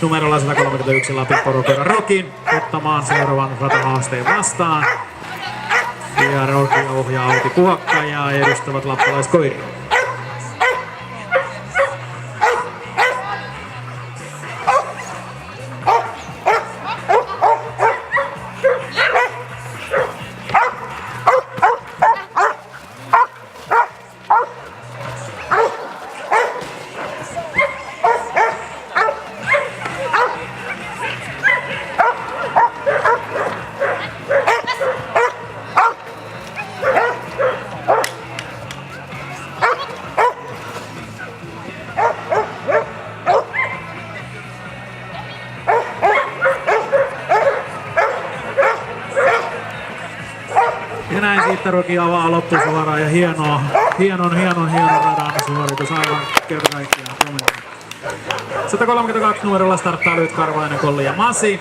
numerolla 131 Lapin Porukka Rokin ottamaan seuraavan ratahaasteen vastaan. Ja Roki ohjaa Outi Puhakka ja edustavat lappalaiskoiria. Ja näin siitä Roki avaa loppusuoraan ja hienon radan suoritus aivan kerta kaikkiaan. 132 numerolla starttaa Lyhytkarvainen, Kolli ja Masi.